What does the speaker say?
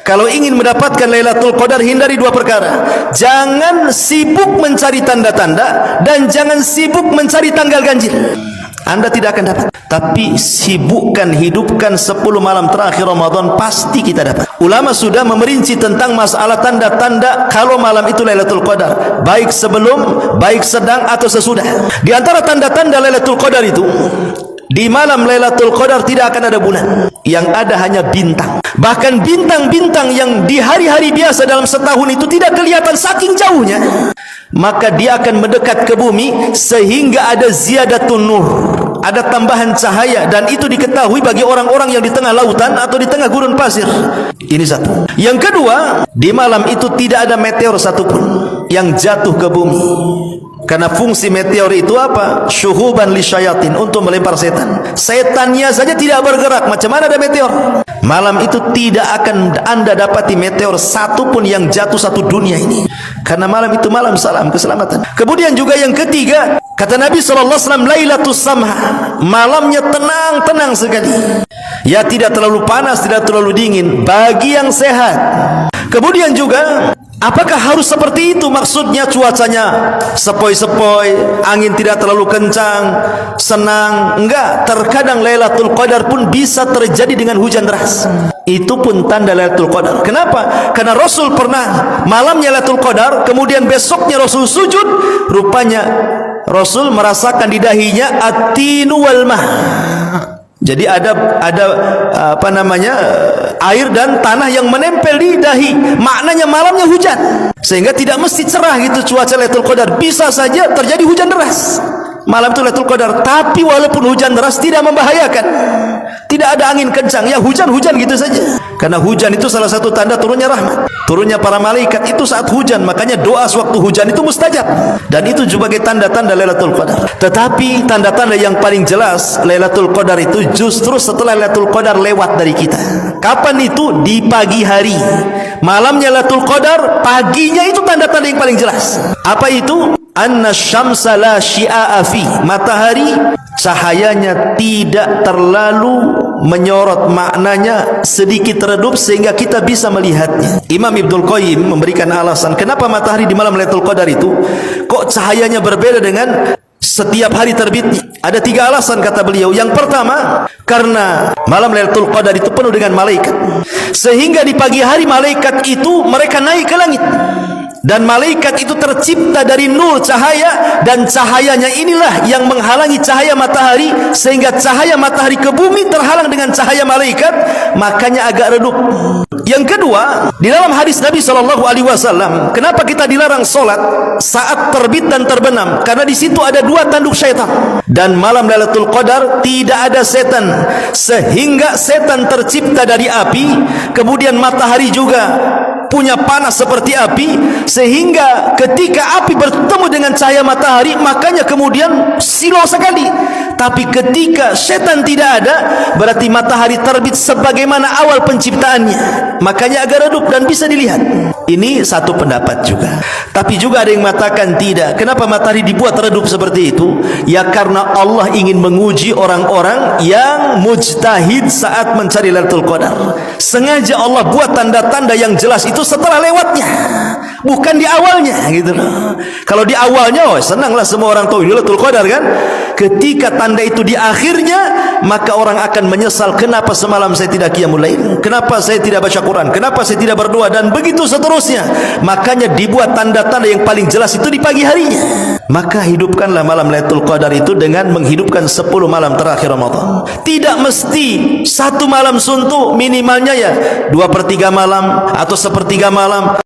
Kalau ingin mendapatkan Lailatul Qadar, hindari dua perkara. Jangan sibuk mencari tanda-tanda dan jangan sibuk mencari tanggal ganjil. Anda tidak akan dapat. Tapi sibukkan, hidupkan 10 malam terakhir Ramadan, pasti kita dapat. Ulama sudah memerinci tentang masalah tanda-tanda kalau malam itu Lailatul Qadar, baik sebelum, baik sedang atau sesudah. Di antara tanda-tanda Lailatul Qadar itu, di malam Lailatul Qadar tidak akan ada bulan, yang ada hanya bintang. Bahkan bintang-bintang yang di hari-hari biasa dalam setahun itu tidak kelihatan saking jauhnya, maka dia akan mendekat ke bumi sehingga ada ziyadatun nur, ada tambahan cahaya, dan itu diketahui bagi orang-orang yang di tengah lautan atau di tengah gurun pasir. Ini satu. Yang kedua, di malam itu tidak ada meteor satupun yang jatuh ke bumi. Karena fungsi meteor itu apa? Syuhuban li syayatin, untuk melempar setan. Setannya saja tidak bergerak, macam mana ada meteor? Malam itu tidak akan Anda dapati meteor satupun yang jatuh satu dunia ini. Karena malam itu malam salam keselamatan. Kemudian juga yang ketiga, kata Nabi SAW, Lailatus Samha, malamnya tenang-tenang sekali. Ya, tidak terlalu panas, tidak terlalu dingin, bagi yang sehat. Kemudian juga, apakah harus seperti itu? Maksudnya cuacanya sepoi-sepoi, angin tidak terlalu kencang, senang? Enggak, terkadang Lailatul Qadar pun bisa terjadi dengan hujan deras. Itu pun tanda Lailatul Qadar. Kenapa? Karena Rasul pernah malamnya Lailatul Qadar, kemudian besoknya Rasul sujud, rupanya Rasul merasakan di dahinya at-tinu wal mah. Jadi ada apa namanya, air dan tanah yang menempel di dahi. Maknanya malamnya hujan, sehingga tidak mesti cerah gitu cuaca Lailatul Qadar. Bisa saja terjadi hujan deras malam itu Lailatul Qadar. Tapi walaupun hujan deras tidak membahayakan, tidak ada angin kencang, ya hujan-hujan gitu saja. Karena hujan itu salah satu tanda turunnya rahmat, turunnya para malaikat itu saat hujan. Makanya doa sewaktu hujan itu mustajab, dan itu juga sebagai tanda-tanda Lailatul Qadar. Tetapi tanda-tanda yang paling jelas Lailatul Qadar itu justru setelah Lailatul Qadar lewat dari kita. Kapan itu? Di pagi hari. Malamnya Lailatul Qadar, paginya itu tanda-tanda yang paling jelas. Apa itu? Anna syamsa la syia'a fi, matahari cahayanya tidak terlalu menyorot, maknanya sedikit redup sehingga kita bisa melihatnya. Imam Ibnul Qayyim memberikan alasan kenapa matahari di malam Lailatul Qadar itu kok cahayanya berbeda dengan setiap hari terbitnya. Ada 3 alasan kata beliau. Yang pertama, karena malam Lailatul Qadar itu penuh dengan malaikat, sehingga di pagi hari malaikat itu mereka naik ke langit. Dan malaikat itu tercipta dari nur cahaya, dan cahayanya inilah yang menghalangi cahaya matahari, sehingga cahaya matahari ke bumi terhalang dengan cahaya malaikat, makanya agak redup. Yang kedua, di dalam hadis Nabi SAW, kenapa kita dilarang sholat saat terbit dan terbenam? Karena di situ ada 2 tanduk syaitan. Dan malam Lailatul Qadar tidak ada setan, sehingga setan tercipta dari api, kemudian matahari juga punya panas seperti api, sehingga ketika api bertemu dengan cahaya matahari, makanya kemudian silau sekali. Tapi ketika setan tidak ada, berarti matahari terbit sebagaimana awal penciptaannya, makanya agak redup dan bisa dilihat. Ini satu pendapat juga. Tapi juga ada yang mengatakan tidak. Kenapa matahari dibuat redup seperti itu? Ya karena Allah ingin menguji orang-orang yang mujtahid saat mencari Lailatul Qadar. Sengaja Allah buat tanda-tanda yang jelas itu setelah lewatnya, bukan di awalnya gitu loh. Kalau di awalnya, oh senanglah semua orang tahu Lailatul Qadar kan. Ketika tanda itu di akhirnya, maka orang akan menyesal, kenapa semalam saya tidak qiyamul lail, kenapa saya tidak baca Quran, kenapa saya tidak berdoa, dan begitu seterusnya. Makanya dibuat tanda-tanda yang paling jelas itu di pagi harinya. Maka hidupkanlah malam Lailatul Qadar itu dengan menghidupkan 10 malam terakhir Ramadan. Tidak mesti 1 malam suntuk, minimalnya ya 2/3 malam atau 1/3 malam.